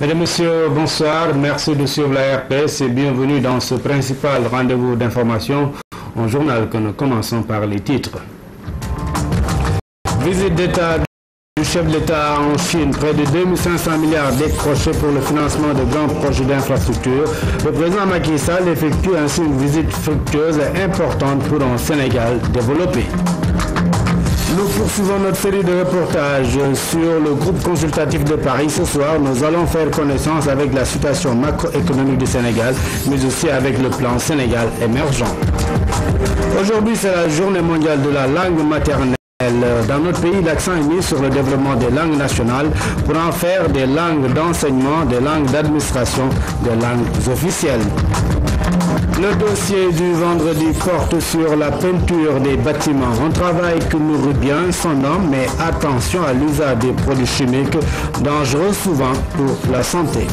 Mesdames, Messieurs, bonsoir. Merci de suivre la RPS et bienvenue dans ce principal rendez-vous d'information en journal que nous commençons par les titres. Visite d'État du chef d'État en Chine, près de 2500 milliards décrochés pour le financement de grands projets d'infrastructure. Le président Macky Sall effectue ainsi une visite fructueuse et importante pour un Sénégal développé. Nous poursuivons notre série de reportages sur le groupe consultatif de Paris. Ce soir, nous allons faire connaissance avec la situation macroéconomique du Sénégal, mais aussi avec le plan Sénégal émergent. Aujourd'hui, c'est la journée mondiale de la langue maternelle. Dans notre pays, l'accent est mis sur le développement des langues nationales pour en faire des langues d'enseignement, des langues d'administration, des langues officielles. Le dossier du vendredi porte sur la peinture des bâtiments. Un travail qui nourrit bien son nom, mais attention à l'usage des produits chimiques, dangereux souvent pour la santé.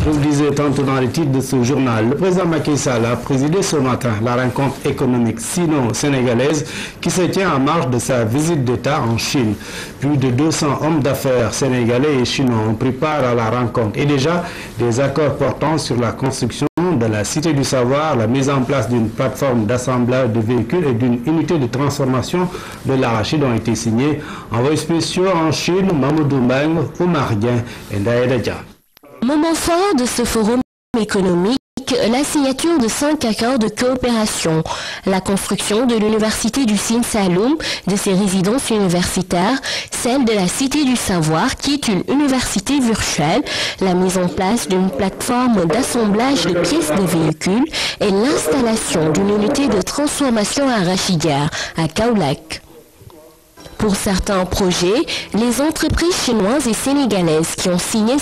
Je vous le disais tantôt dans les titres de ce journal, le président Macky Sall a présidé ce matin la rencontre économique sino-sénégalaise qui se tient en marge de sa visite d'État en Chine. Plus de 200 hommes d'affaires sénégalais et chinois ont pris part à la rencontre et déjà des accords portant sur la construction de la Cité du Savoir, la mise en place d'une plateforme d'assemblage de véhicules et d'une unité de transformation de l'arachide ont été signés. Envoyés spéciaux en Chine, Mamoudou Mbeng, Oumar Dien et Ndaïda Dia. Moment fort de ce forum économique, la signature de 5 accords de coopération, la construction de l'université du Sine Saloum, de ses résidences universitaires, celle de la Cité du Savoir qui est une université virtuelle, la mise en place d'une plateforme d'assemblage de pièces de véhicules et l'installation d'une unité de transformation arachidière à Kaolack. Pour certains projets, les entreprises chinoises et sénégalaises qui ont signé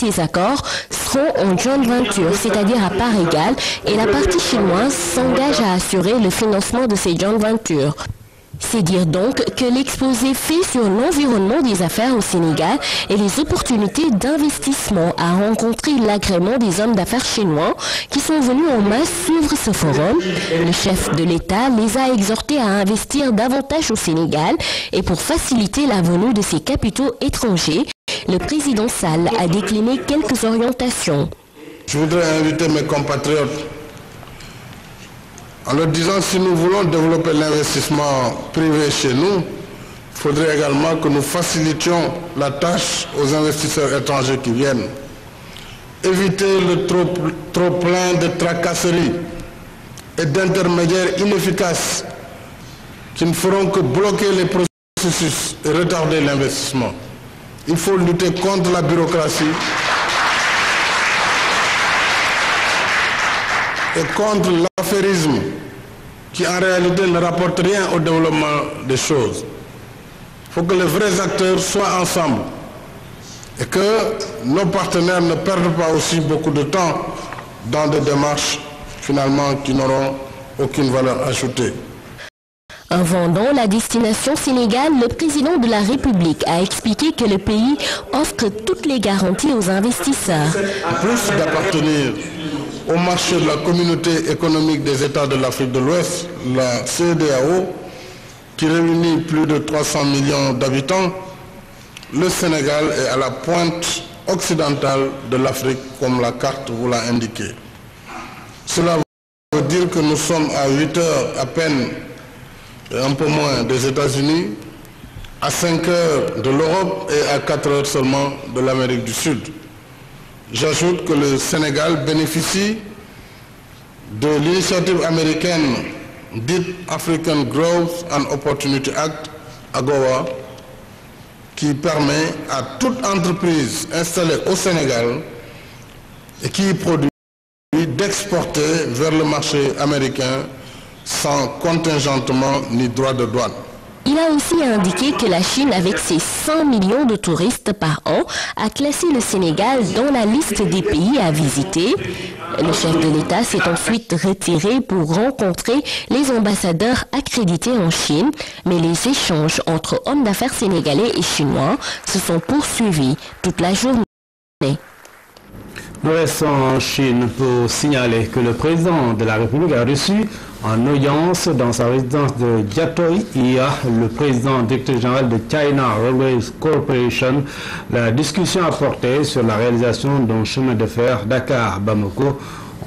ces accords seront en joint venture, c'est-à-dire à part égale, et la partie chinoise s'engage à assurer le financement de ces joint ventures. C'est dire donc que l'exposé fait sur l'environnement des affaires au Sénégal et les opportunités d'investissement a rencontré l'agrément des hommes d'affaires chinois qui sont venus en masse suivre ce forum. Le chef de l'État les a exhortés à investir davantage au Sénégal et pour faciliter la venue de ces capitaux étrangers, le président Sall a décliné quelques orientations. Je voudrais inviter mes compatriotes en leur disant si nous voulons développer l'investissement privé chez nous, il faudrait également que nous facilitions la tâche aux investisseurs étrangers qui viennent. Éviter le trop plein de tracasseries et d'intermédiaires inefficaces qui ne feront que bloquer les processus et retarder l'investissement. Il faut lutter contre la bureaucratie et contre l'affairisme qui en réalité ne rapporte rien au développement des choses. Il faut que les vrais acteurs soient ensemble et que nos partenaires ne perdent pas aussi beaucoup de temps dans des démarches finalement qui n'auront aucune valeur ajoutée. En vendant la destination Sénégal, le président de la République a expliqué que le pays offre toutes les garanties aux investisseurs. Plus d'appartenir au marché de la communauté économique des États de l'Afrique de l'Ouest, la CEDEAO, qui réunit plus de 300 millions d'habitants, le Sénégal est à la pointe occidentale de l'Afrique, comme la carte vous l'a indiqué. Cela veut dire que nous sommes à 8 heures à peine, et un peu moins des États-Unis, à 5 heures de l'Europe et à 4 heures seulement de l'Amérique du Sud. J'ajoute que le Sénégal bénéficie de l'initiative américaine dite African Growth and Opportunity Act, AGOA, qui permet à toute entreprise installée au Sénégal et qui produit d'exporter vers le marché américain sans contingentement ni droit de douane. Il a aussi indiqué que la Chine, avec ses 100 millions de touristes par an, a classé le Sénégal dans la liste des pays à visiter. Le chef de l'État s'est ensuite retiré pour rencontrer les ambassadeurs accrédités en Chine, mais les échanges entre hommes d'affaires sénégalais et chinois se sont poursuivis toute la journée. Nous restons en Chine pour signaler que le président de la République a reçu en audience dans sa résidence de Jiatoi hier le président directeur général de China Railways Corporation. La discussion a porté sur la réalisation d'un chemin de fer Dakar-Bamako.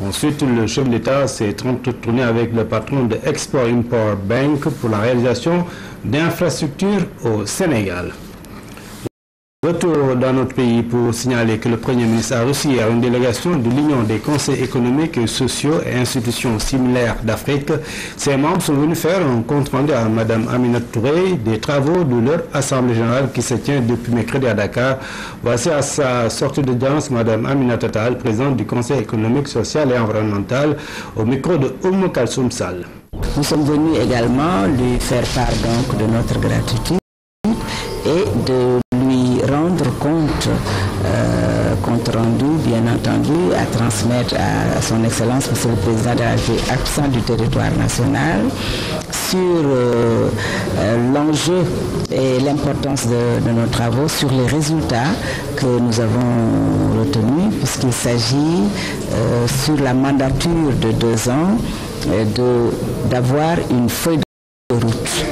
Ensuite, le chef d'État s'est entretenu avec le patron de Export-Import Bank pour la réalisation d'infrastructures au Sénégal. Retour dans notre pays pour signaler que le Premier ministre a reçu hier une délégation de l'Union des conseils économiques et sociaux et institutions similaires d'Afrique. Ces membres sont venus faire un compte rendu à Mme Aminata Touré des travaux de leur Assemblée générale qui se tient depuis mercredi à Dakar. Voici à sa sortie d'audience Mme Aminata Tall, présidente du Conseil économique, social et environnemental, au micro de Oumou Kalsoum Sall. Nous sommes venus également lui faire part donc de notre gratitude et de lui rendre compte rendu, bien entendu, à transmettre à son Excellence, Monsieur le Président de la République, absent du territoire national, sur l'enjeu et l'importance de nos travaux, sur les résultats que nous avons retenus, puisqu'il s'agit sur la mandature de 2 ans d'avoir une feuille de route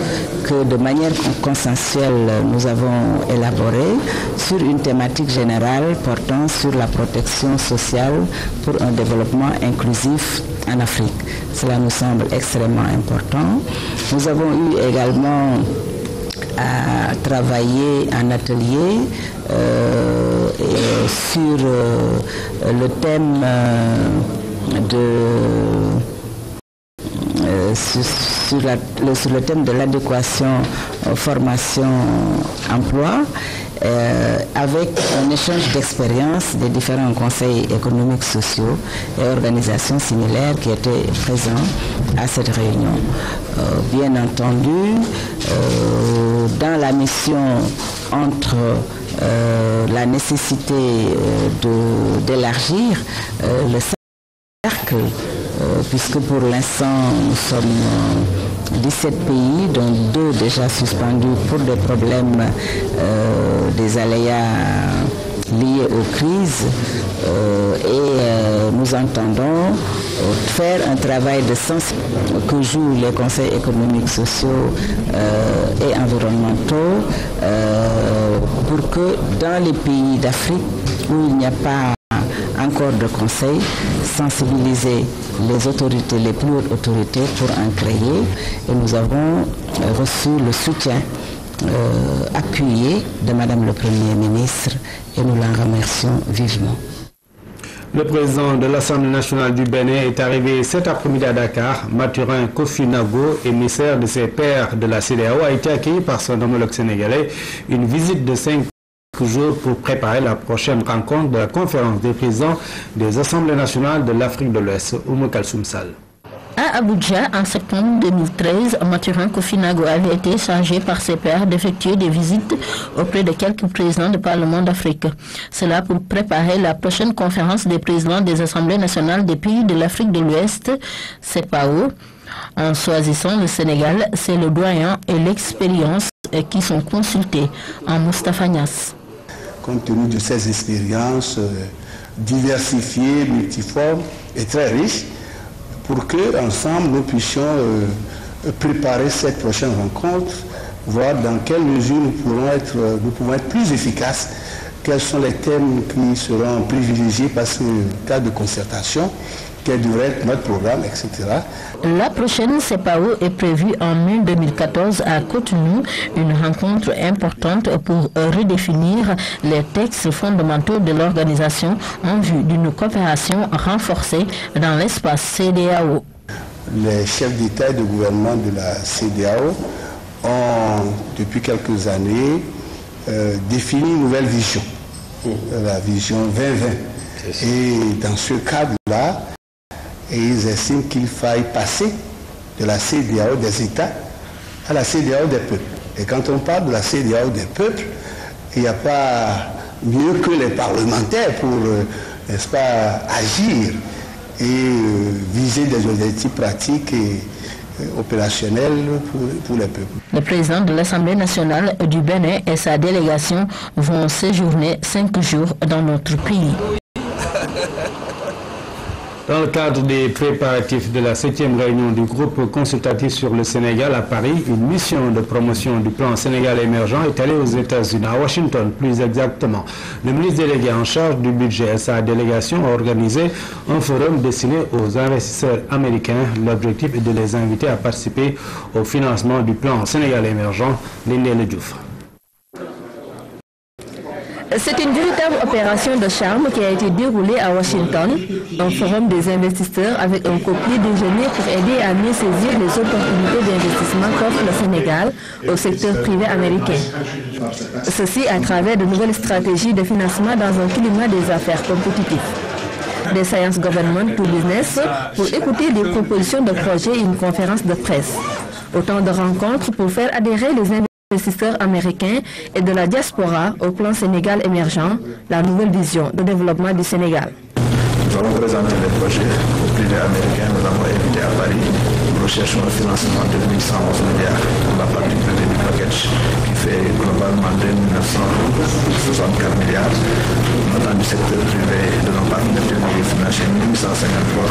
que de manière consensuelle nous avons élaborée sur une thématique générale portant sur la protection sociale pour un développement inclusif en Afrique. Cela nous semble extrêmement important. Nous avons eu également à travailler en atelier sur le thème sur le thème de l'adéquation formation-emploi avec un échange d'expériences des différents conseils économiques, sociaux et organisations similaires qui étaient présents à cette réunion. Bien entendu, dans la mission entre la nécessité d'élargir le cercle, puisque pour l'instant nous sommes 17 pays, dont 2 déjà suspendus pour des problèmes des aléas liés aux crises, et nous entendons faire un travail de sens que jouent les conseils économiques, sociaux et environnementaux pour que dans les pays d'Afrique où il n'y a pas encore de conseil, sensibiliser les autorités, les plus hautes autorités pour en créer. Et nous avons reçu le soutien appuyé de Madame le Premier ministre et nous l'en remercions vivement. Le président de l'Assemblée nationale du Bénin est arrivé cet après-midi à Dakar. Mathurin Kofi Nago, émissaire de ses pairs de la CEDEAO, a été accueilli par son homologue sénégalais. Une visite de 5 jours pour préparer la prochaine rencontre de la conférence des présidents des Assemblées nationales de l'Afrique de l'Ouest. Oumou Kalsoum Sall. À Abuja, en septembre 2013, Mathurin Kofi Nago avait été chargé par ses pairs d'effectuer des visites auprès de quelques présidents de Parlement d'Afrique. Cela pour préparer la prochaine conférence des présidents des Assemblées nationales des pays de l'Afrique de l'Ouest, CEPAO. En choisissant le Sénégal, c'est le doyen et l'expérience qui sont consultés en Moustapha Niasse. Compte tenu de ces expériences diversifiées, multiformes et très riches, pour que ensemble nous puissions préparer cette prochaine rencontre, voir dans quelle mesure nous pouvons être plus efficaces, quels sont les thèmes qui seront privilégiés par ce cas de concertation, quel devrait être notre programme, etc. La prochaine CEPAO est prévue en mai 2014 à Cotonou, une rencontre importante pour redéfinir les textes fondamentaux de l'organisation en vue d'une coopération renforcée dans l'espace CEDEAO. Les chefs d'État et de gouvernement de la CEDEAO ont, depuis quelques années, défini une nouvelle vision, la vision 2020. Et dans ce cadre-là, ils estiment qu'il faille passer de la CEDEAO des États à la CEDEAO des peuples. Et quand on parle de la CEDEAO des peuples, il n'y a pas mieux que les parlementaires pour, n'est-ce pas, agir et viser des objectifs pratiques et opérationnels pour les peuples. Le président de l'Assemblée nationale du Bénin et sa délégation vont séjourner 5 jours dans notre pays. Dans le cadre des préparatifs de la 7e réunion du groupe consultatif sur le Sénégal à Paris, une mission de promotion du plan Sénégal émergent est allée aux États-Unis, à Washington plus exactement. Le ministre délégué en charge du budget et sa délégation a organisé un forum destiné aux investisseurs américains. L'objectif est de les inviter à participer au financement du plan Sénégal émergent. Lindé Diouf. C'est une véritable opération de charme qui a été déroulée à Washington, un forum des investisseurs avec un copier déjeuner pour aider à mieux saisir les opportunités d'investissement qu'offre le Sénégal au secteur privé américain. Ceci à travers de nouvelles stratégies de financement dans un climat des affaires compétitif. Des Science Government to Business pour écouter des propositions de projets et une conférence de presse. Autant de rencontres pour faire adhérer les investisseurs américains et de la diaspora au plan Sénégal émergent, la nouvelle vision de développement du Sénégal. Nous avons présenté les projets au privé américain, nous avons invité à Paris. Nous recherchons un financement de 1111 milliards pour la partie privée du package qui fait globalement 2964 milliards. Dans du secteur privé de nos partenaires financiers 1853.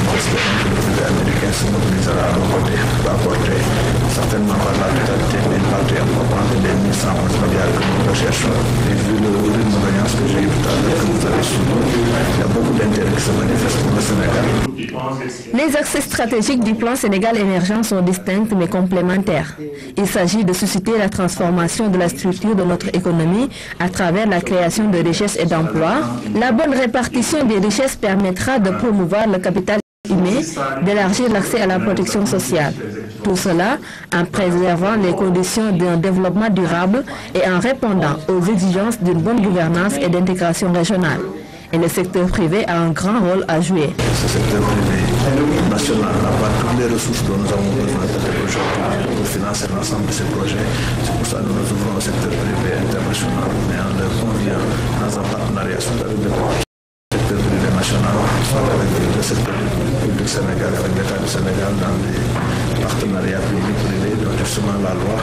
Nous espérons que le privé américain se mobilisera à nos côtés pour apporter certainement par la totalité, mais une partie importante des 1111 milliards que nous recherchons. Et vu le rythme de gagnance que j'ai eu tout à l'heure, que vous avez suivi, il y a beaucoup d'intérêt qui se manifeste pour le Sénégal. Les axes stratégiques du plan Sénégal émergent sont distincts mais complémentaires. Il s'agit de susciter la transformation de la structure de notre économie à travers la création de richesses et d'emplois. La bonne répartition des richesses permettra de promouvoir le capital humain, d'élargir l'accès à la protection sociale. Tout cela en préservant les conditions d'un développement durable et en répondant aux exigences d'une bonne gouvernance et d'intégration régionale. Et le secteur privé a un grand rôle à jouer. Ce secteur privé national n'a pas toutes les ressources dont nous avons besoin aujourd'hui pour financer l'ensemble de ces projets. C'est pour ça que nous ouvrons au secteur privé international, mais en leur conviant dans un partenariat avec le secteur privé national, soit avec le secteur public Sénégal, avec l'État du Sénégal, dans des partenariats publics-privés, dont justement la loi,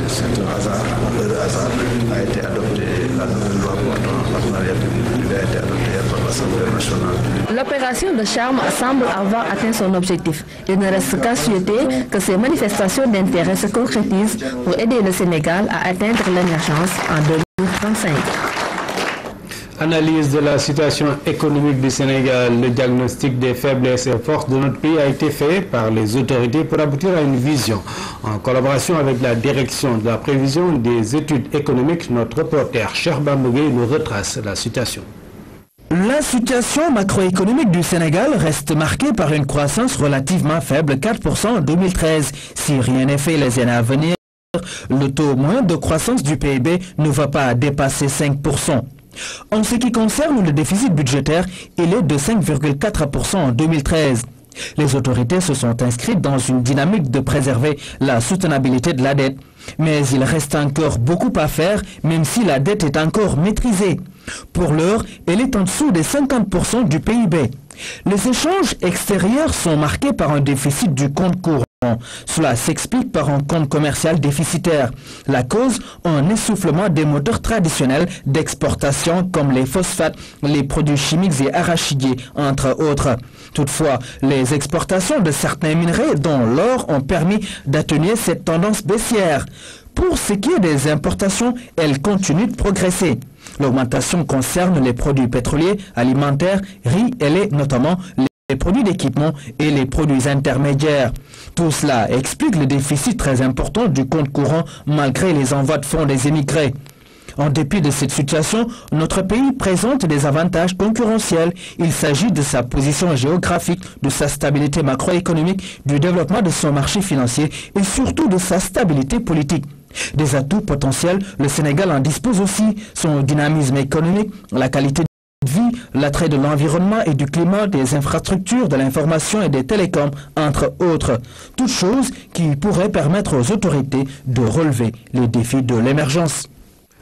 c'est un hasard, le hasard a été adopté, la nouvelle loi portant partenariat public-privé a été adoptée par l'Assemblée nationale. L'opération de charme semble avoir atteint son objectif. Il ne reste qu'à souhaiter que ces manifestations d'intérêt se concrétisent pour aider le Sénégal à atteindre l'émergence en 2035. Analyse de la situation économique du Sénégal, le diagnostic des faiblesses et forces de notre pays a été fait par les autorités pour aboutir à une vision. En collaboration avec la direction de la prévision des études économiques, notre reporter Cheikh Bambougué nous retrace la situation. La situation macroéconomique du Sénégal reste marquée par une croissance relativement faible, 4% en 2013. Si rien n'est fait les années à venir, le taux moyen de croissance du PIB ne va pas dépasser 5%. En ce qui concerne le déficit budgétaire, il est de 5,4% en 2013. Les autorités se sont inscrites dans une dynamique de préserver la soutenabilité de la dette. Mais il reste encore beaucoup à faire, même si la dette est encore maîtrisée. Pour l'heure, elle est en dessous des 50% du PIB. Les échanges extérieurs sont marqués par un déficit du compte courant. Cela s'explique par un compte commercial déficitaire. La cause, un essoufflement des moteurs traditionnels d'exportation comme les phosphates, les produits chimiques et arachidiers, entre autres. Toutefois, les exportations de certains minerais, dont l'or, ont permis d'atténuer cette tendance baissière. Pour ce qui est des importations, elles continuent de progresser. L'augmentation concerne les produits pétroliers, alimentaires, riz et lait, notamment les produits d'équipement et les produits intermédiaires. Tout cela explique le déficit très important du compte courant malgré les envois de fonds des émigrés. En dépit de cette situation, notre pays présente des avantages concurrentiels. Il s'agit de sa position géographique, de sa stabilité macroéconomique, du développement de son marché financier et surtout de sa stabilité politique. Des atouts potentiels, le Sénégal en dispose aussi, son dynamisme économique, la qualité de vie, l'attrait de l'environnement et du climat, des infrastructures, de l'information et des télécoms, entre autres. Toutes choses qui pourraient permettre aux autorités de relever les défis de l'émergence.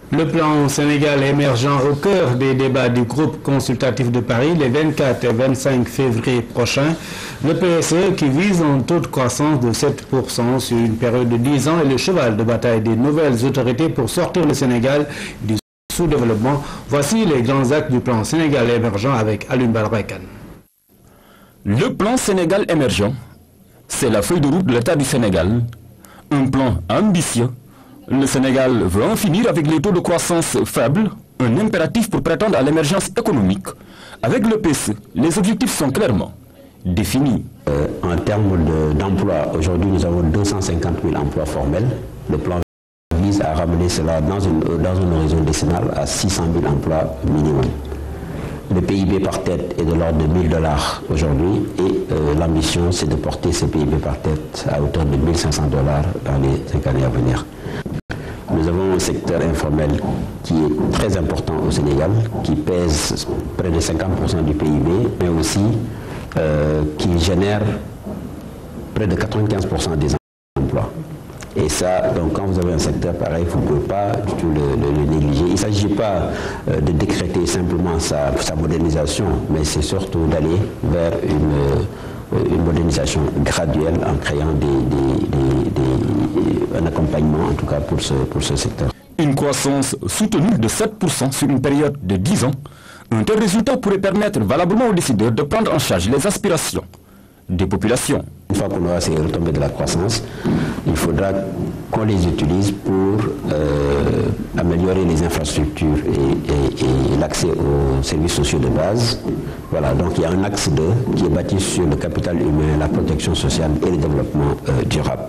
Le plan Sénégal émergent au cœur des débats du groupe consultatif de Paris les 24 et 25 février prochains. Le PSE qui vise un taux de croissance de 7% sur une période de 10 ans est le cheval de bataille des nouvelles autorités pour sortir le Sénégal du sous-développement. Voici les grands actes du plan Sénégal émergent avec Alun Balrekan. Le plan Sénégal émergent, c'est la feuille de route de l'État du Sénégal. Un plan ambitieux. Le Sénégal veut en finir avec les taux de croissance faibles, un impératif pour prétendre à l'émergence économique. Avec le PSE, les objectifs sont clairement définis. En termes d'emploi, aujourd'hui nous avons 250 000 emplois formels. Le plan vise à ramener cela dans un horizon décennal à 600 000 emplois minimum. Le PIB par tête est de l'ordre de $1000 aujourd'hui et l'ambition c'est de porter ce PIB par tête à hauteur de $1500 dans les 5 années à venir. Nous avons un secteur informel qui est très important au Sénégal, qui pèse près de 50% du PIB, mais aussi qui génère près de 95% des emplois. Et ça, donc quand vous avez un secteur pareil, vous ne pouvez pas du tout le négliger. Il ne s'agit pas de décréter simplement sa modernisation, mais c'est surtout d'aller vers une modernisation graduelle en créant un accompagnement, en tout cas pour ce secteur. Une croissance soutenue de 7% sur une période de 10 ans. Un tel résultat pourrait permettre valablement aux décideurs de prendre en charge les aspirations des populations. Une fois qu'on aura ces retombées de la croissance, il faudra qu'on les utilise pour améliorer les infrastructures et l'accès aux services sociaux de base. Voilà, donc il y a un axe 2 qui est bâti sur le capital humain, la protection sociale et le développement durable.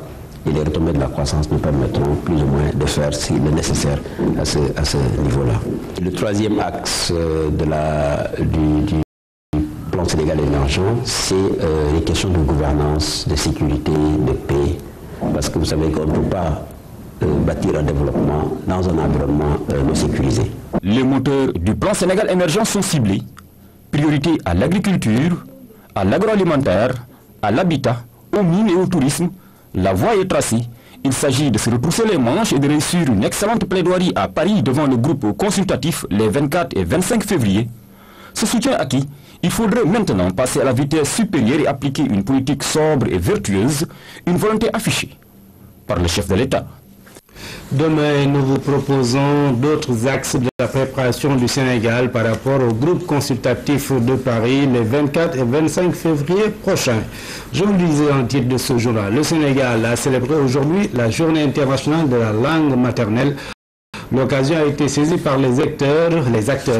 Et les retombées de la croissance nous permettront plus ou moins de faire le nécessaire à ce niveau-là. Le troisième axe du plan Sénégal émergent, c'est les questions de gouvernance, de sécurité, de paix. Parce que vous savez qu'on ne peut pas bâtir un développement dans un environnement non sécurisé. Les moteurs du plan Sénégal émergent sont ciblés. Priorité à l'agriculture, à l'agroalimentaire, à l'habitat, aux mines et au tourisme. La voie est tracée. Il s'agit de se retrousser les manches et de réussir une excellente plaidoirie à Paris devant le groupe consultatif les 24 et 25 février. Ce soutien acquis, il faudrait maintenant passer à la vitesse supérieure et appliquer une politique sobre et vertueuse, une volonté affichée par le chef de l'État. Demain, nous vous proposons d'autres axes de la préparation du Sénégal par rapport au groupe consultatif de Paris les 24 et 25 février prochains. Je vous le disais en titre de ce journal, le Sénégal a célébré aujourd'hui la Journée internationale de la langue maternelle. L'occasion a été saisie par les acteurs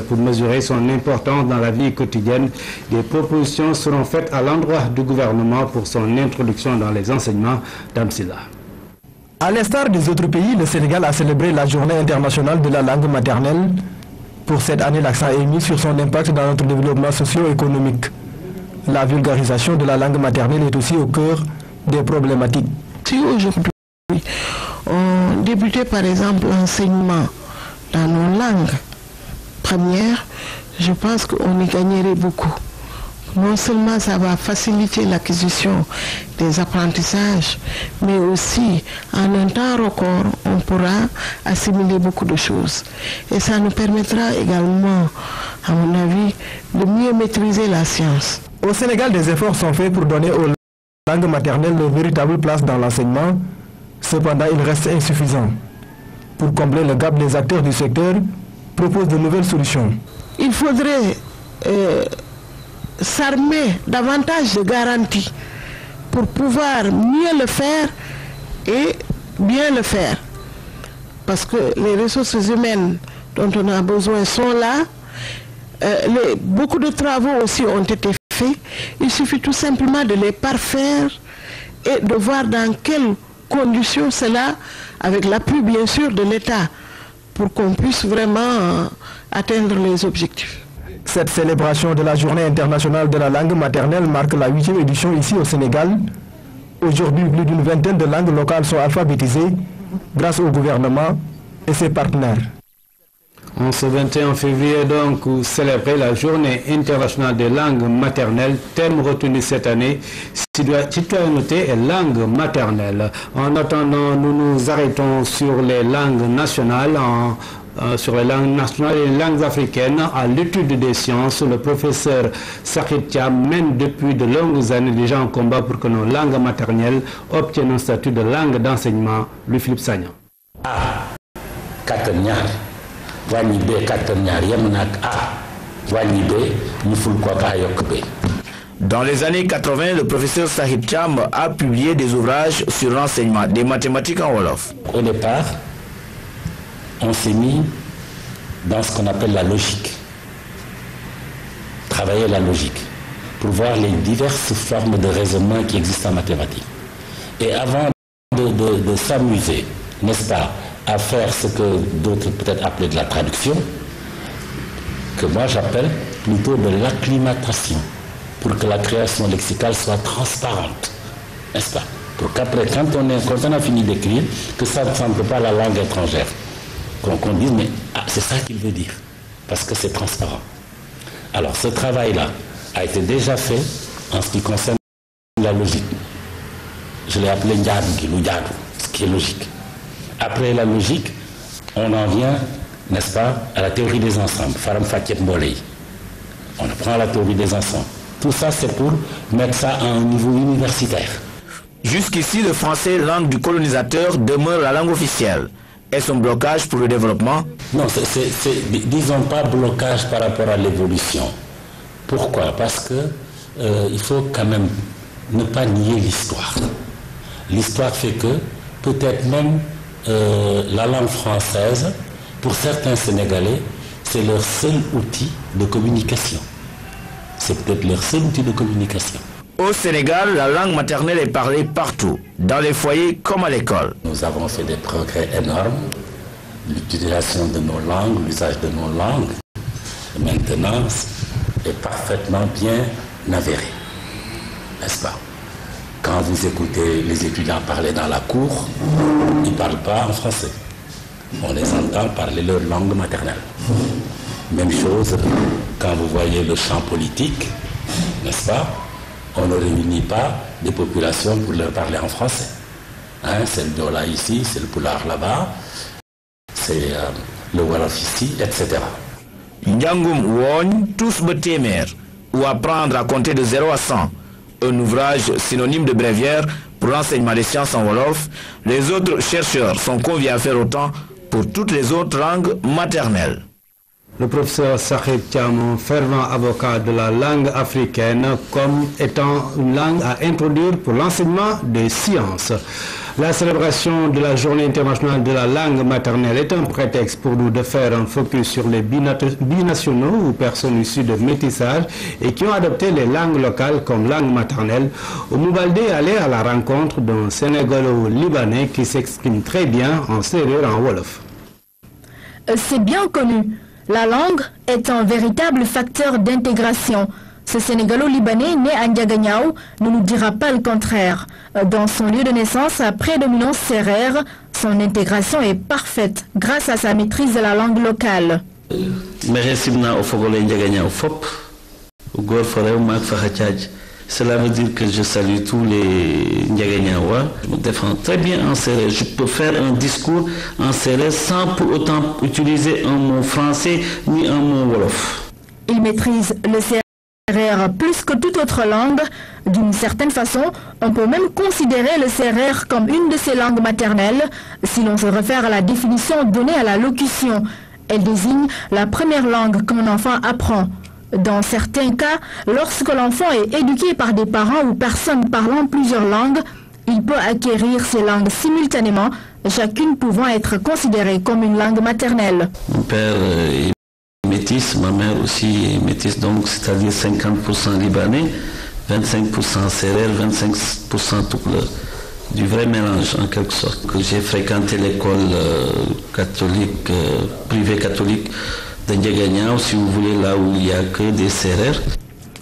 pour mesurer son importance dans la vie quotidienne. Des propositions seront faites à l'endroit du gouvernement pour son introduction dans les enseignements d'Amsila. À l'instar des autres pays, le Sénégal a célébré la Journée internationale de la langue maternelle. Pour cette année, l'accent est mis sur son impact dans notre développement socio-économique. La vulgarisation de la langue maternelle est aussi au cœur des problématiques. Si aujourd'hui, on débutait par exemple l'enseignement dans nos langues premières, je pense qu'on y gagnerait beaucoup. Non seulement ça va faciliter l'acquisition des apprentissages, mais aussi en un temps record, on pourra assimiler beaucoup de choses. Et ça nous permettra également, à mon avis, de mieux maîtriser la science. Au Sénégal, des efforts sont faits pour donner aux langues maternelles leur véritable place dans l'enseignement. Cependant, il reste insuffisant. Pour combler le gap, les acteurs du secteur proposent de nouvelles solutions. Il faudrait s'armer davantage de garanties pour pouvoir mieux le faire et bien le faire. Parce que les ressources humaines dont on a besoin sont là. Beaucoup de travaux aussi ont été faits. Il suffit tout simplement de les parfaire et de voir dans quelles conditions cela, avec l'appui bien sûr de l'État, pour qu'on puisse vraiment atteindre les objectifs. Cette célébration de la Journée internationale de la langue maternelle marque la 8e édition ici au Sénégal. Aujourd'hui, plus d'une vingtaine de langues locales sont alphabétisées grâce au gouvernement et ses partenaires. En ce 21 février, donc, vous célébrez la Journée internationale des langues maternelles. Thème retenu cette année, citoyenneté et langue maternelle. En attendant, nous nous arrêtons sur les langues nationales, sur les langues nationales et les langues africaines à l'étude des sciences. Le professeur Sakhitia mène depuis de longues années déjà un combat pour que nos langues maternelles obtiennent un statut de langue d'enseignement. Louis-Philippe Sagnan. Dans les années 80, le professeur Sahib Cham a publié des ouvrages sur l'enseignement des mathématiques en Wolof. Au départ, on s'est mis dans ce qu'on appelle la logique. Travailler la logique pour voir les diverses formes de raisonnement qui existent en mathématiques. Et avant de s'amuser, n'est-ce pas, à faire ce que d'autres peut-être appelaient de la traduction, que moi j'appelle plutôt de l'acclimatation, pour que la création lexicale soit transparente, n'est-ce pas? Pour qu'après, quand on a fini d'écrire, que ça ne semble pas la langue étrangère. Qu'on dise, mais c'est ça qu'il veut dire, parce que c'est transparent. Alors ce travail-là a été déjà fait en ce qui concerne la logique. Je l'ai appelé Ndiadou, ce qui est logique. Après la logique, on en vient, n'est-ce pas, à la théorie des ensembles, Faram Fakiet Mbolei. On apprend la théorie des ensembles. Tout ça, c'est pour mettre ça à un niveau universitaire. Jusqu'ici, le français, langue du colonisateur, demeure la langue officielle. Est-ce un blocage pour le développement? Non, disons pas blocage par rapport à l'évolution. Pourquoi? Parce que il faut quand même ne pas nier l'histoire. L'histoire fait que peut-être même la langue française, pour certains Sénégalais, c'est leur seul outil de communication. C'est peut-être leur seul outil de communication. Au Sénégal, la langue maternelle est parlée partout, dans les foyers comme à l'école. Nous avons fait des progrès énormes. L'utilisation de nos langues, l'usage de nos langues, maintenant, est parfaitement bien avéré. N'est-ce pas? Quand vous écoutez les étudiants parler dans la cour, ils ne parlent pas en français. On les entend parler leur langue maternelle. Même chose quand vous voyez le champ politique, n'est-ce pas? On ne réunit pas des populations pour leur parler en français. Hein, c'est le Dola ici, c'est le Poulard là-bas, c'est le Wolof ici, etc. Njangum Won, tous betémer, ou apprendre à compter de 0 à 100, un ouvrage synonyme de bréviaire pour l'enseignement des sciences en Wolof. Les autres chercheurs sont conviés à faire autant pour toutes les autres langues maternelles. Le professeur Sahib Cham, fervent avocat de la langue africaine comme étant une langue à introduire pour l'enseignement des sciences. La célébration de la Journée internationale de la langue maternelle est un prétexte pour nous de faire un focus sur les binationaux ou personnes issues de métissage et qui ont adopté les langues locales comme langue maternelle. Oumoubalde allait à la rencontre d'un Sénégalo-Libanais qui s'exprime très bien en sérère en Wolof. C'est bien connu. La langue est un véritable facteur d'intégration. Ce Sénégalo-Libanais né à Ndiaganiao ne nous dira pas le contraire. Dans son lieu de naissance à prédominance sérère, son intégration est parfaite grâce à sa maîtrise de la langue locale. Cela veut dire que je salue tous les Ndiaganiaois. Je me défends très bien en sérère. Je peux faire un discours en sérère sans pour autant utiliser un mot français ni un mot wolof. Il maîtrise le sérère plus que toute autre langue. D'une certaine façon, on peut même considérer le sérère comme une de ses langues maternelles si l'on se réfère à la définition donnée à la locution. Elle désigne la première langue qu'un enfant apprend. Dans certains cas, lorsque l'enfant est éduqué par des parents ou personnes parlant plusieurs langues, il peut acquérir ces langues simultanément, chacune pouvant être considérée comme une langue maternelle. Mon père est métis, ma mère aussi est métisse, donc c'est-à-dire 50% libanais, 25% sérère, 25% tout du vrai mélange en quelque sorte. J'ai fréquenté l'école catholique, privée catholique, de Ndiaganiao, si vous voulez, là où il n'y a que des sérères.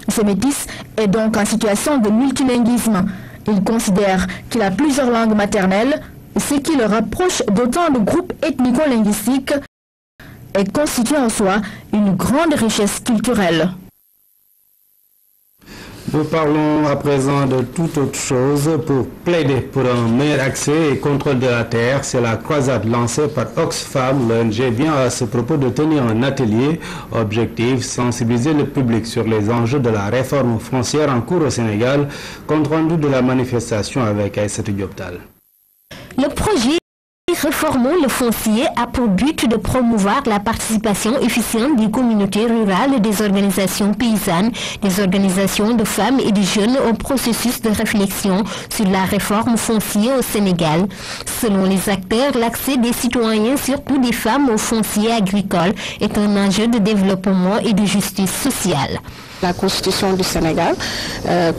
Ce métis est donc en situation de multilinguisme. Il considère qu'il a plusieurs langues maternelles, ce qui le rapproche d'autant de groupes ethnico-linguistiques et constitue en soi une grande richesse culturelle. Nous parlons à présent de toute autre chose pour plaider pour un meilleur accès et contrôle de la terre. C'est la croisade lancée par Oxfam. L'ONG vient à ce propos de tenir un atelier. Objectif, sensibiliser le public sur les enjeux de la réforme foncière en cours au Sénégal. Compte rendu de la manifestation avec Aïssatou Dioptal. Le projet Réformons le foncier a pour but de promouvoir la participation efficiente des communautés rurales, des organisations paysannes, des organisations de femmes et de jeunes au processus de réflexion sur la réforme foncière au Sénégal. Selon les acteurs, l'accès des citoyens, surtout des femmes, au foncier agricole est un enjeu de développement et de justice sociale. La Constitution du Sénégal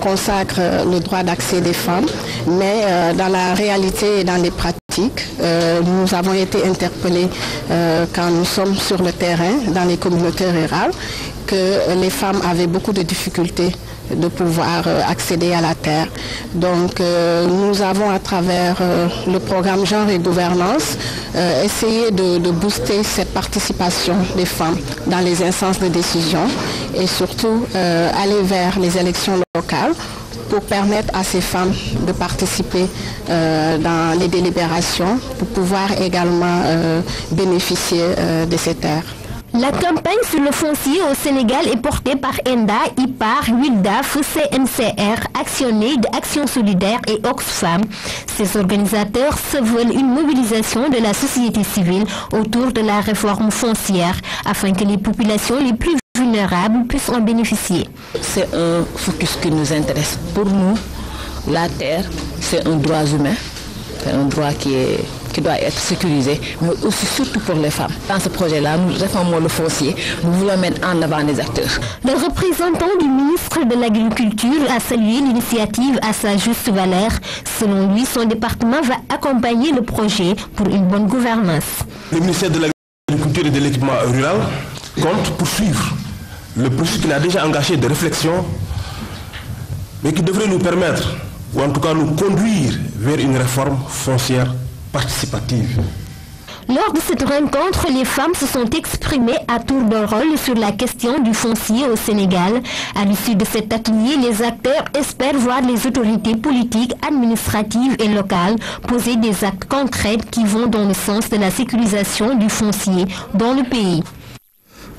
consacre le droit d'accès des femmes, mais dans la réalité et dans les pratiques, nous avons été interpellés quand nous sommes sur le terrain, dans les communautés rurales, que les femmes avaient beaucoup de difficultés de pouvoir accéder à la terre. Donc nous avons à travers le programme Genre et Gouvernance essayé de booster cette participation des femmes dans les instances de décision et surtout aller vers les élections locales pour permettre à ces femmes de participer dans les délibérations pour pouvoir également bénéficier de ces terres. La campagne sur le foncier au Sénégal est portée par ENDA, IPAR, WILDAF, CNCR, Actionaid, Action Solidaire et Oxfam. Ces organisateurs se veulent une mobilisation de la société civile autour de la réforme foncière afin que les populations les plus vulnérables puissent en bénéficier. C'est un focus qui nous intéresse. Pour nous, la terre, c'est un droit humain, c'est un droit qui doit être sécurisé, mais aussi surtout pour les femmes. Dans ce projet-là, nous réformons le foncier, nous voulons mettre en avant les acteurs. Le représentant du ministre de l'Agriculture a salué l'initiative à sa juste valeur. Selon lui, son département va accompagner le projet pour une bonne gouvernance. Le ministère de l'Agriculture et de l'Équipement rural compte poursuivre le processus qu'il a déjà engagé de réflexion, mais qui devrait nous permettre, ou en tout cas nous conduire vers une réforme foncière participative. Lors de cette rencontre, les femmes se sont exprimées à tour de rôle sur la question du foncier au Sénégal. À l'issue de cet atelier, les acteurs espèrent voir les autorités politiques, administratives et locales poser des actes concrets qui vont dans le sens de la sécurisation du foncier dans le pays.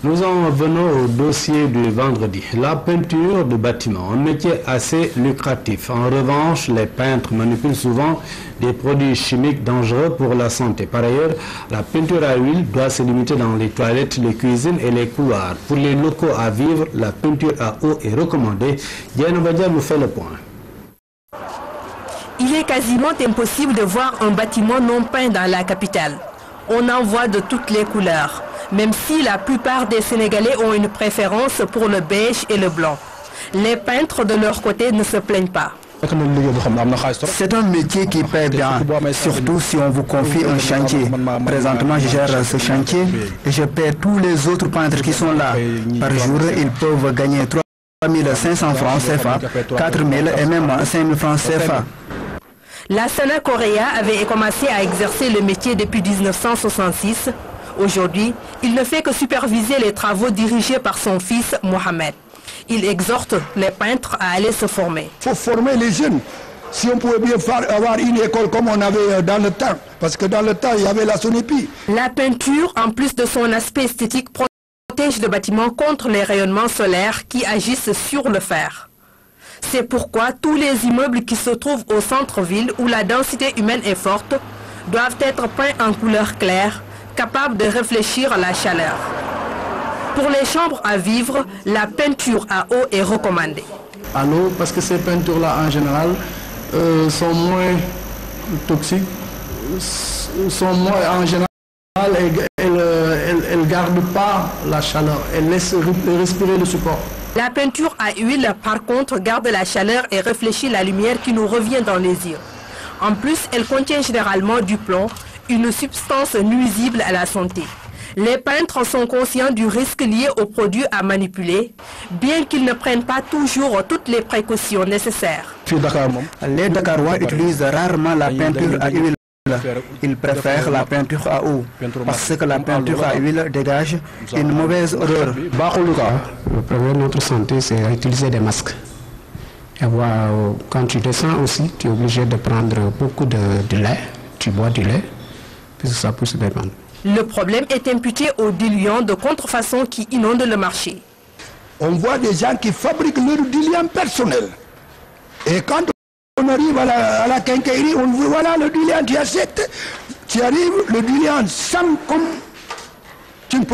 Nous en venons au dossier du vendredi. La peinture de bâtiments, un métier assez lucratif. En revanche, les peintres manipulent souvent des produits chimiques dangereux pour la santé. Par ailleurs, la peinture à huile doit se limiter dans les toilettes, les cuisines et les couloirs. Pour les locaux à vivre, la peinture à eau est recommandée. Diane Vadia nous fait le point. Il est quasiment impossible de voir un bâtiment non peint dans la capitale. On en voit de toutes les couleurs, même si la plupart des Sénégalais ont une préférence pour le beige et le blanc. Les peintres de leur côté ne se plaignent pas. C'est un métier qui paie bien, surtout si on vous confie un chantier. Présentement, je gère ce chantier et je paie tous les autres peintres qui sont là. Par jour, ils peuvent gagner 3 500 francs CFA, 4 000 et même 5 000 francs CFA. Lassana Correa avait commencé à exercer le métier depuis 1966. Aujourd'hui, il ne fait que superviser les travaux dirigés par son fils Mohamed. Il exhorte les peintres à aller se former. Il faut former les jeunes. Si on pouvait bien avoir une école comme on avait dans le temps, parce que dans le temps, il y avait la Sonépi. La peinture, en plus de son aspect esthétique, protège le bâtiment contre les rayonnements solaires qui agissent sur le fer. C'est pourquoi tous les immeubles qui se trouvent au centre-ville où la densité humaine est forte doivent être peints en couleur claire, capables de réfléchir à la chaleur. Pour les chambres à vivre, la peinture à eau est recommandée. À l'eau, parce que ces peintures-là, en général, sont moins toxiques, sont moins, en général, elles ne gardent pas la chaleur, elles laissent respirer le support. La peinture à huile, par contre, garde la chaleur et réfléchit la lumière qui nous revient dans les yeux. En plus, elle contient généralement du plomb, une substance nuisible à la santé. Les peintres sont conscients du risque lié aux produits à manipuler, bien qu'ils ne prennent pas toujours toutes les précautions nécessaires. Les Dakarois utilisent rarement la peinture à huile. Ils préfèrent la peinture à eau, parce que la peinture à huile dégage une mauvaise odeur. Le problème de notre santé, c'est d'utiliser des masques. Et quand tu descends aussi, tu es obligé de prendre beaucoup de lait. Tu bois du lait, puis ça pousse des bandes. Le problème est imputé aux diluants de contrefaçon qui inondent le marché. On voit des gens qui fabriquent leur diluant personnel. Et quand on arrive à la quincaillerie, on voit voilà le diluant, tu achètes Tu arrives, le durian sent comme... Tu ne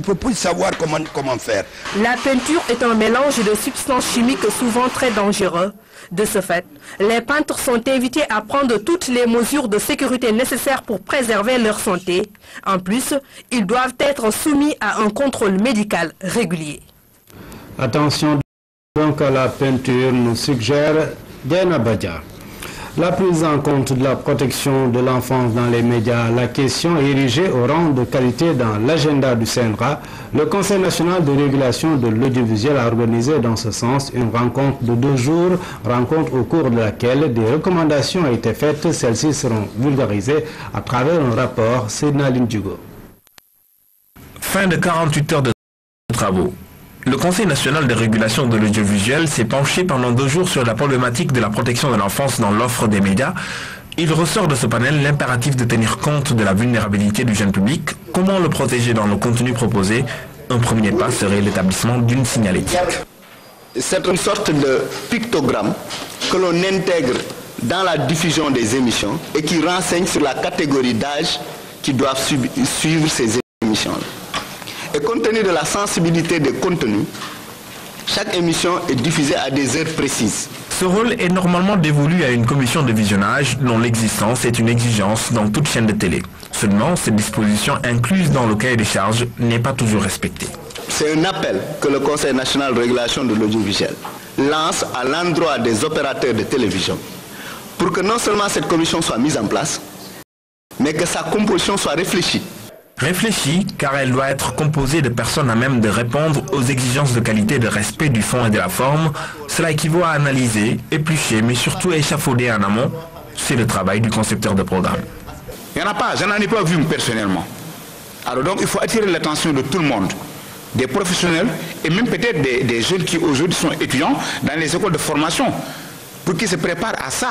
peux plus savoir comment faire. La peinture est un mélange de substances chimiques souvent très dangereux. De ce fait, les peintres sont invités à prendre toutes les mesures de sécurité nécessaires pour préserver leur santé. En plus, ils doivent être soumis à un contrôle médical régulier. Attention donc à la peinture, nous suggère Diana Badia. La prise en compte de la protection de l'enfance dans les médias, la question est érigée au rang de qualité dans l'agenda du CNRA. Le Conseil national de régulation de l'audiovisuel a organisé dans ce sens une rencontre de 2 jours, rencontre au cours de laquelle des recommandations ont été faites. Celles-ci seront vulgarisées à travers un rapport. Sedna Lindjugo. Fin de 48 heures de travaux. Le Conseil national de régulation de l'audiovisuel s'est penché pendant 2 jours sur la problématique de la protection de l'enfance dans l'offre des médias. Il ressort de ce panel l'impératif de tenir compte de la vulnérabilité du jeune public. Comment le protéger dans le contenu proposé? Un premier pas serait l'établissement d'une signalétique. C'est une sorte de pictogramme que l'on intègre dans la diffusion des émissions et qui renseigne sur la catégorie d'âge qui doivent suivre ces émissions-là. Et compte tenu de la sensibilité des contenus, chaque émission est diffusée à des heures précises. Ce rôle est normalement dévolu à une commission de visionnage dont l'existence est une exigence dans toute chaîne de télé. Seulement, cette disposition incluse dans le cahier des charges n'est pas toujours respectée. C'est un appel que le Conseil national de régulation de l'audiovisuel lance à l'endroit des opérateurs de télévision pour que non seulement cette commission soit mise en place, mais que sa composition soit réfléchie. Réfléchie, car elle doit être composée de personnes à même de répondre aux exigences de qualité et de respect du fond et de la forme. Cela équivaut à analyser, éplucher, mais surtout échafauder en amont. C'est le travail du concepteur de programme. Il n'y en a pas, je n'en ai pas vu personnellement. Alors donc il faut attirer l'attention de tout le monde, des professionnels et même peut-être des jeunes qui aujourd'hui sont étudiants dans les écoles de formation, pour qu'ils se préparent à ça.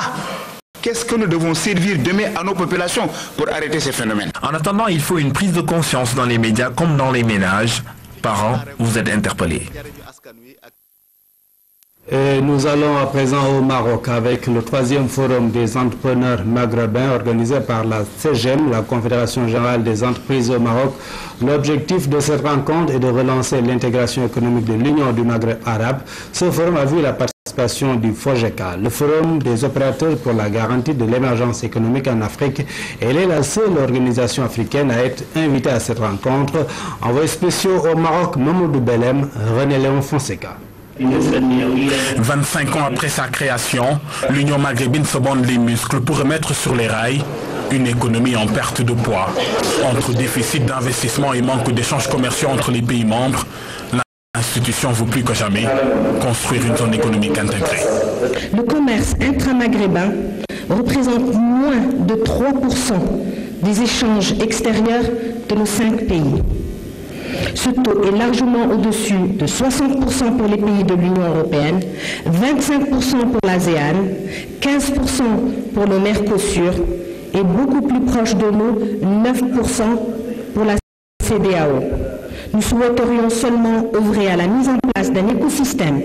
Qu'est-ce que nous devons servir demain à nos populations pour arrêter ces phénomènes? En attendant, il faut une prise de conscience dans les médias comme dans les ménages. Parents, vous êtes interpellés. Et nous allons à présent au Maroc avec le 3e forum des entrepreneurs maghrébins organisé par la CGM, la Confédération générale des entreprises au Maroc. L'objectif de cette rencontre est de relancer l'intégration économique de l'Union du Maghreb arabe. Ce forum a vu la participation du FOGECA, le Forum des opérateurs pour la garantie de l'émergence économique en Afrique. Elle est la seule organisation africaine à être invitée à cette rencontre. Envoyé spéciaux au Maroc, Mamoudou Belem, René Léon Fonseca. 25 ans après sa création, l'Union maghrébine se bande les muscles pour remettre sur les rails une économie en perte de poids. Entre déficit d'investissement et manque d'échanges commerciaux entre les pays membres, l'institution veut plus que jamais construire une zone économique intégrée. Le commerce intra-maghrébin représente moins de 3% des échanges extérieurs de nos 5 pays. Ce taux est largement au-dessus de 60% pour les pays de l'Union européenne, 25% pour l'ASEAN, 15% pour le Mercosur et beaucoup plus proche de nous, 9% pour la CEDEAO. Nous souhaiterions seulement œuvrer à la mise en place d'un écosystème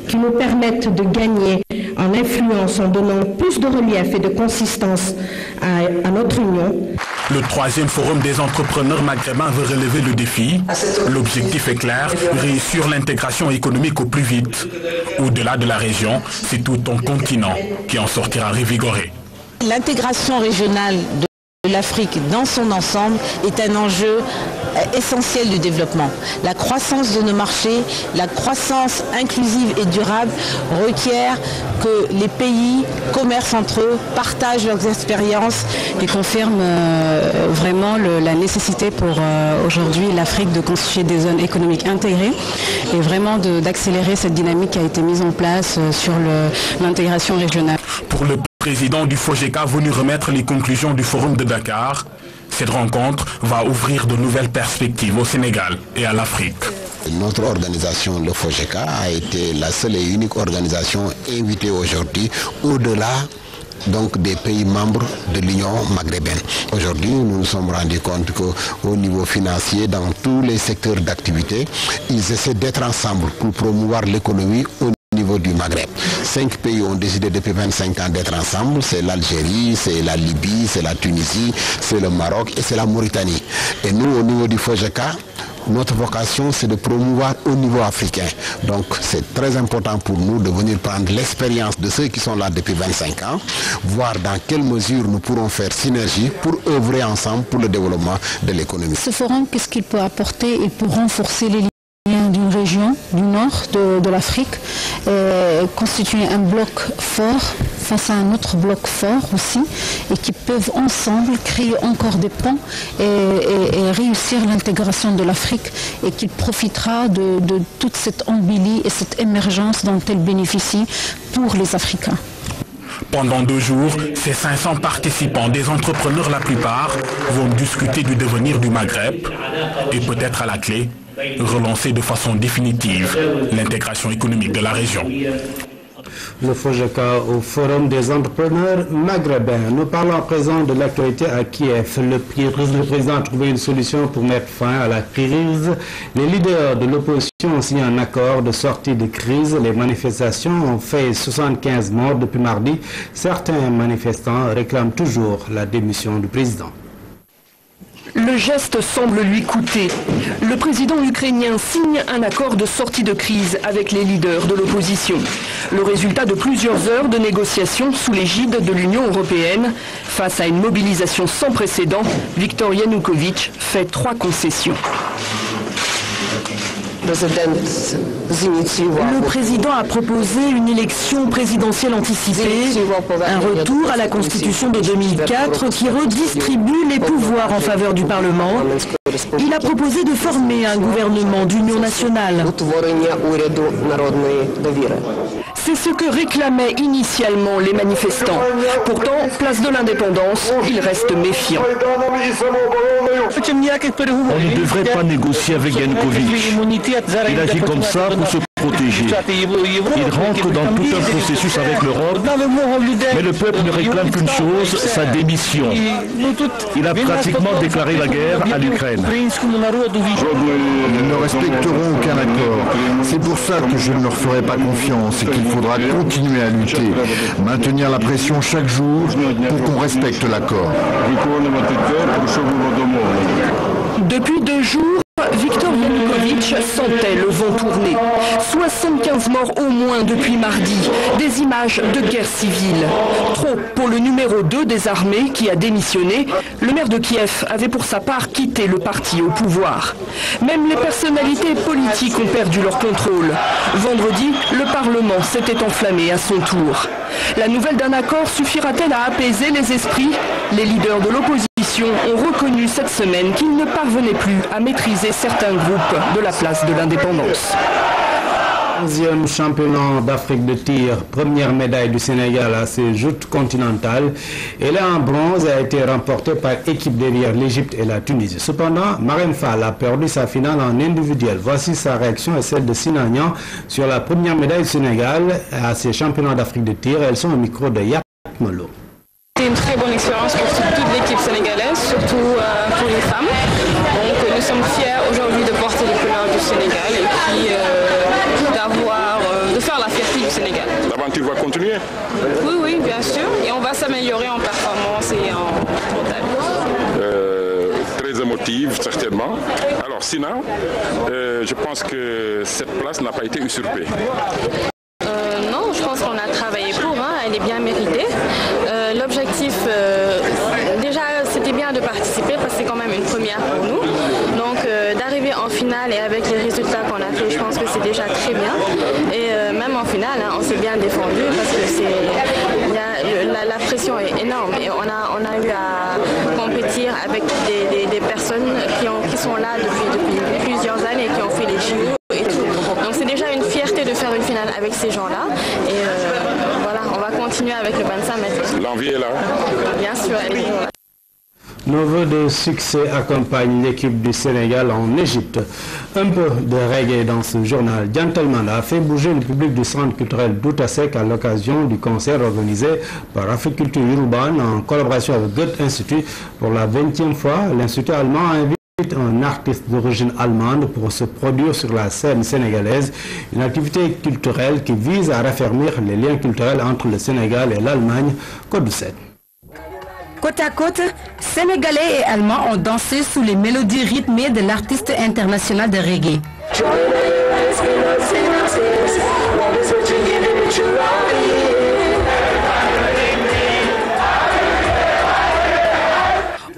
qui nous permette de gagner en influence en donnant plus de relief et de consistance à notre union. Le 3e forum des entrepreneurs maghrébins veut relever le défi. L'objectif est clair, réussir l'intégration économique au plus vite. Au-delà de la région, c'est tout un continent qui en sortira revigoré. L'intégration régionale de l'Afrique dans son ensemble est un enjeu essentiel du développement. La croissance de nos marchés, la croissance inclusive et durable requiert que les pays commercent entre eux, partagent leurs expériences. Et confirme vraiment la nécessité pour aujourd'hui l'Afrique de constituer des zones économiques intégrées et vraiment d'accélérer cette dynamique qui a été mise en place sur l'intégration régionale. Pour le président du FOGECA venu remettre les conclusions du forum de Dakar, cette rencontre va ouvrir de nouvelles perspectives au Sénégal et à l'Afrique. Notre organisation, le FOGECA, a été la seule et unique organisation invitée aujourd'hui au-delà donc des pays membres de l'Union maghrébine. Aujourd'hui, nous nous sommes rendus compte qu'au niveau financier, dans tous les secteurs d'activité, ils essaient d'être ensemble pour promouvoir l'économie au niveau niveau du Maghreb. 5 pays ont décidé depuis 25 ans d'être ensemble. C'est l'Algérie, c'est la Libye, c'est la Tunisie, c'est le Maroc et c'est la Mauritanie. Et nous, au niveau du FOGECA, notre vocation, c'est de promouvoir au niveau africain. Donc, c'est très important pour nous de venir prendre l'expérience de ceux qui sont là depuis 25 ans, voir dans quelle mesure nous pourrons faire synergie pour œuvrer ensemble pour le développement de l'économie. Ce forum, qu'est-ce qu'il peut apporter? Il peut renforcer les liens d'une région, du nord de l'Afrique, constituer un bloc fort face à un autre bloc fort aussi, et qui peuvent ensemble créer encore des ponts et réussir l'intégration de l'Afrique, et qu'il profitera de toute cette embellie et cette émergence dont elle bénéficie pour les Africains. Pendant 2 jours, ces 500 participants, des entrepreneurs la plupart, vont discuter du devenir du Maghreb et peut-être à la clé, relancer de façon définitive l'intégration économique de la région. Le FOGECA au Forum des entrepreneurs maghrébins. Nous parlons à présent de l'actualité à Kiev. Le président a trouvé une solution pour mettre fin à la crise. Les leaders de l'opposition ont signé un accord de sortie de crise. Les manifestations ont fait 75 morts depuis mardi. Certains manifestants réclament toujours la démission du président. Le geste semble lui coûter. Le président ukrainien signe un accord de sortie de crise avec les leaders de l'opposition. Le résultat de plusieurs heures de négociations sous l'égide de l'Union européenne. Face à une mobilisation sans précédent, Viktor Yanukovych fait 3 concessions. Le président a proposé une élection présidentielle anticipée, un retour à la Constitution de 2004 qui redistribue les pouvoirs en faveur du Parlement. Il a proposé de former un gouvernement d'union nationale. C'est ce que réclamaient initialement les manifestants. Pourtant, place de l'Indépendance, ils restent méfiants. On ne devrait pas négocier avec Yanukovych. Il agit comme ça pour se protéger. Il rentre dans tout un processus avec l'Europe, mais le peuple ne réclame qu'une chose, sa démission. Il a pratiquement déclaré la guerre à l'Ukraine. Ils ne respecteront aucun accord. C'est pour ça que je ne leur ferai pas confiance et qu'il faudra continuer à lutter, maintenir la pression chaque jour pour qu'on respecte l'accord. Depuis 2 jours, Viktor Yanukovych sentait le vent tourner. 75 morts au moins depuis mardi. Des images de guerre civile. Trop pour le numéro 2 des armées qui a démissionné. Le maire de Kiev avait pour sa part quitté le parti au pouvoir. Même les personnalités politiques ont perdu leur contrôle. Vendredi, le Parlement s'était enflammé à son tour. La nouvelle d'un accord suffira-t-elle à apaiser les esprits? Les leaders de l'opposition ont reconnu cette semaine qu'ils ne parvenaient plus à maîtriser certains groupes de la place de l'Indépendance. 11e championnat d'Afrique de tir, première médaille du Sénégal à ces joutes continentales. Et là, en bronze a été remporté par équipe derrière l'Égypte et la Tunisie. Cependant, Marème Fall a perdu sa finale en individuel. Voici sa réaction et celle de Sinagnan sur la première médaille du Sénégal à ces championnats d'Afrique de tir. Elles sont au micro de Yap Molo. C'est une très bonne expérience pour toute l'équipe sénégalaise, surtout pour les femmes. Donc nous sommes fiers aujourd'hui de porter les couleurs du Sénégal et puis de faire la fierté du Sénégal. L'aventure va continuer? Oui, bien sûr. Et on va s'améliorer en performance et en total. Très émotive, certainement. Alors, Sina, je pense que cette place n'a pas été usurpée. Non, je pense qu'on a travaillé pour, elle est bien méritée. L'objectif, déjà c'était bien de participer parce que c'est quand même une première pour nous. Donc d'arriver en finale et avec les résultats qu'on a fait, je pense que c'est déjà très bien. Et même en finale, on s'est bien défendu parce que la pression est énorme. Et on a eu à compétir avec des personnes qui sont là depuis plusieurs années et qui ont fait les JO et tout. Donc c'est déjà une fierté de faire une finale avec ces gens-là. Et voilà, on va continuer avec le 25 mètres. L'envie est là? Bien sûr, elle est toujours là. Nos vœux de succès accompagnent l'équipe du Sénégal en Égypte. Un peu de reggae dans ce journal. Gentleman a fait bouger le public du centre culturel d'Outasek à l'occasion du concert organisé par Africulture Urbaine en collaboration avec Goethe Institut. Pour la 20e fois, l'Institut allemand a invité un artiste d'origine allemande pour se produire sur la scène sénégalaise, une activité culturelle qui vise à raffermir les liens culturels entre le Sénégal et l'Allemagne. Code 7. Côte à côte, Sénégalais et Allemands ont dansé sous les mélodies rythmées de l'artiste international de reggae.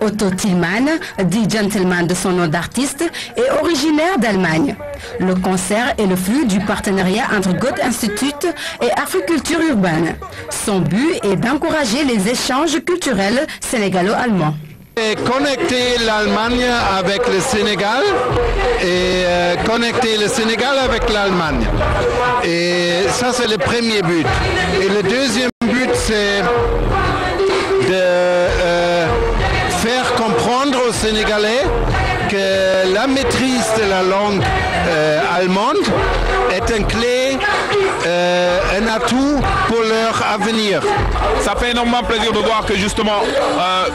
Otto Tillmann, dit Gentleman de son nom d'artiste, est originaire d'Allemagne. Le concert est le fruit du partenariat entre Goethe Institut et Africulture urbaine. Son but est d'encourager les échanges culturels sénégalo-allemands. Connecter l'Allemagne avec le Sénégal et connecter le Sénégal avec l'Allemagne. Et ça, c'est le premier but. Et le deuxième but, c'est de faire comprendre aux Sénégalais que la maîtrise de la langue allemande est une clé, un atout pour leur avenir. Ça fait énormément plaisir de voir que justement,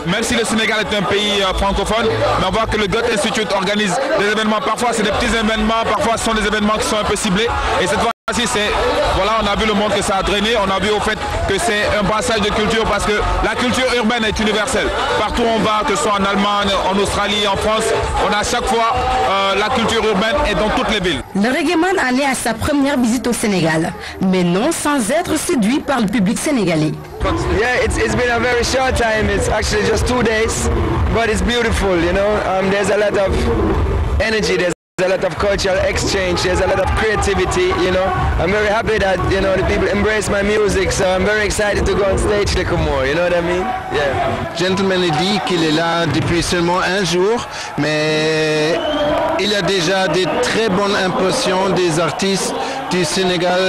même si le Sénégal est un pays francophone, mais on voit que le Goethe Institute organise des événements. Parfois c'est des petits événements, parfois ce sont des événements qui sont un peu ciblés. Et cette fois-ci, voilà, on a vu le monde que ça a drainé, on a vu au fait que c'est un passage de culture parce que la culture urbaine est universelle. Partout où on va, que ce soit en Allemagne, en Australie, en France, on a à chaque fois la culture urbaine est dans toutes les villes. Le reggaeman en est à sa première visite au Sénégal, mais non sans être séduit par le public sénégalais. Yeah, it's been a very short time. It's actually just 2 days, but it's beautiful, you know. There's a lot of energy, there's a lot of cultural exchange, there's a lot of creativity, you know. I'm very happy that, you know, the people embrace my music, so I'm very excited to go on stage a little more, you know what I mean? Yeah. Gentleman dit qu'il est là depuis seulement un jour, mais il a déjà des très bonnes impressions des artistes du Sénégal,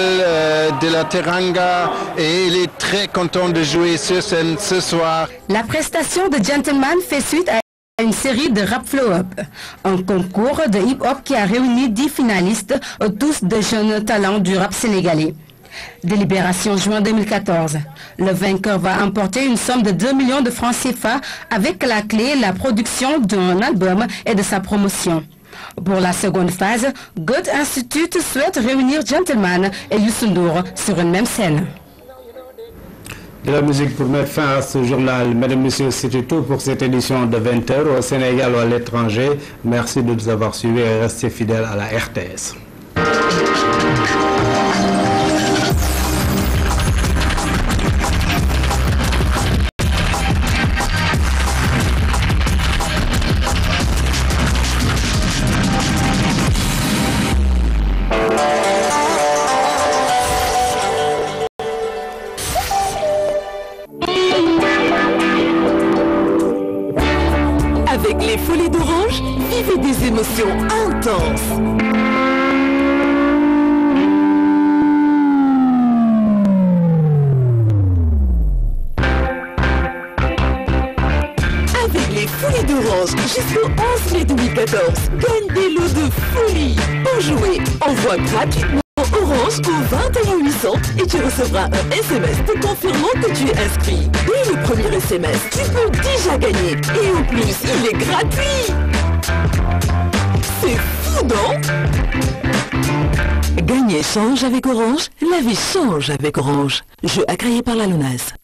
de la Teranga, et il est très content de jouer sur scène ce soir. La prestation de Gentleman fait suite à une série de Rap Flow Up, un concours de hip-hop qui a réuni 10 finalistes, tous de jeunes talents du rap sénégalais. Délibération juin 2014. Le vainqueur va emporter une somme de 2 millions de francs CFA avec la clé la production d'un album et de sa promotion. Pour la seconde phase, Goethe Institut souhaite réunir Gentleman et Youssou N'Dour sur une même scène. De la musique pour mettre fin à ce journal. Mesdames, Messieurs, c'était tout pour cette édition de 20h au Sénégal ou à l'étranger. Merci de nous avoir suivis et restez fidèles à la RTS. Avec les Folies d'Orange, vivez des émotions intenses. Avec les Folies d'Orange, jusqu'au 11 mai 2014, gagne des lots de folie. Pour jouer, envoie gratuitement Orange au 21 800 et tu recevras un SMS te confirmant que tu es inscrit. Dès le premier SMS, tu peux déjà gagner. Et en plus, il est gratuit. C'est fou, non? Gagner change avec Orange, la vie change avec Orange. Jeu agréé par la LONASE.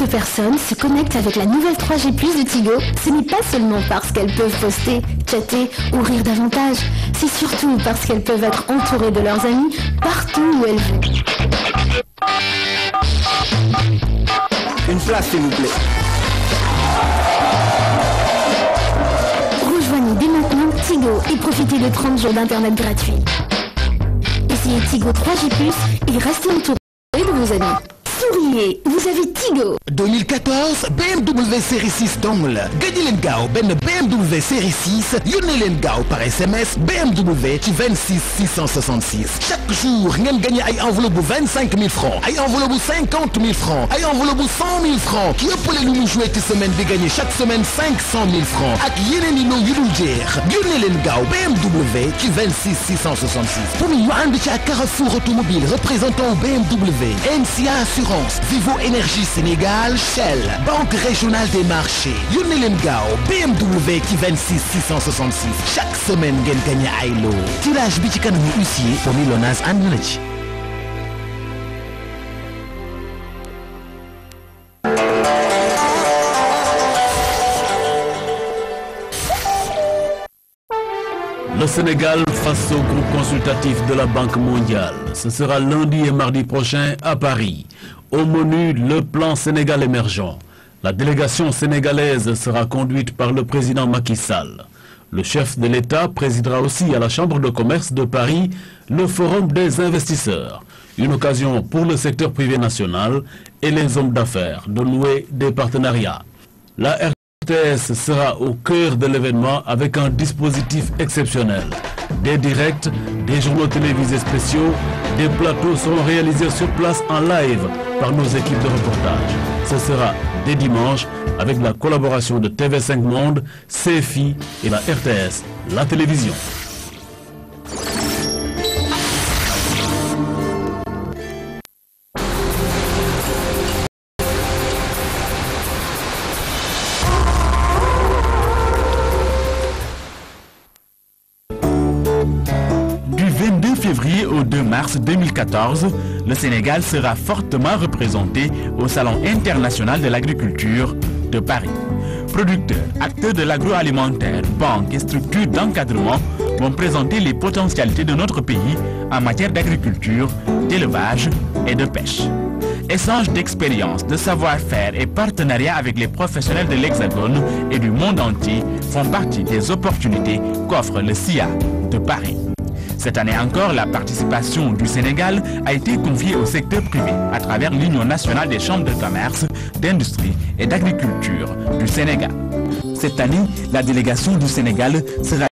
de personnes se connectent avec la nouvelle 3G+ de Tigo, ce n'est pas seulement parce qu'elles peuvent poster, chatter ou rire davantage, c'est surtout parce qu'elles peuvent être entourées de leurs amis partout où elles vont. Une place s'il vous plaît. Rejoignez dès maintenant Tigo et profitez de 30 jours d'internet gratuit. Essayez Tigo 3G+ et restez entouré de vos amis. Souriez, vous avez Tigo. 2014 BMW série 6 dong la gëj leen gaaw benn BMW série 6 yónnee leen gaaw par SMS BMW ci 26 666 chaque jour ngeen gagné ay enveloppe bu 25 000 francs ay enveloppe bu 50 000 francs ay enveloppe bu 100 000 francs ki ëppale lu mu joué ci semaine bi gagné chaque semaine 500 000 francs ak yeneen i loo yu dul jeex yónnee leen gaaw BMW ci 26 666 pour ñu ànd ci ak Carrefour Automobile représentant BMW NCA Assurance Vivo Énergie Sénégal Shell Banque Régionale des Marchés yónnee leen gaaw BMW ci 26 666 chaque semaine ngeen gagné ay loo tirage bi ci kanamu huissier pour Lonase ànd na ci. Le Sénégal face au groupe consultatif de la Banque mondiale. Ce sera lundi et mardi prochain à Paris. Au menu, le plan Sénégal émergent. La délégation sénégalaise sera conduite par le président Macky Sall. Le chef de l'État présidera aussi à la Chambre de commerce de Paris le Forum des investisseurs. Une occasion pour le secteur privé national et les hommes d'affaires de nouer des partenariats. La RTS sera au cœur de l'événement avec un dispositif exceptionnel. Des directs, des journaux télévisés spéciaux, des plateaux seront réalisés sur place en live par nos équipes de reportage. Ce sera dès dimanche avec la collaboration de TV5 Monde, CFI et la RTS, la télévision. Février au 2 mars 2014, le Sénégal sera fortement représenté au Salon international de l'agriculture de Paris. Producteurs, acteurs de l'agroalimentaire, banques et structures d'encadrement vont présenter les potentialités de notre pays en matière d'agriculture, d'élevage et de pêche. Échange d'expériences, de savoir-faire et partenariats avec les professionnels de l'Hexagone et du monde entier font partie des opportunités qu'offre le SIA de Paris. Cette année encore, la participation du Sénégal a été confiée au secteur privé à travers l'Union nationale des chambres de commerce, d'industrie et d'agriculture du Sénégal. Cette année, la délégation du Sénégal sera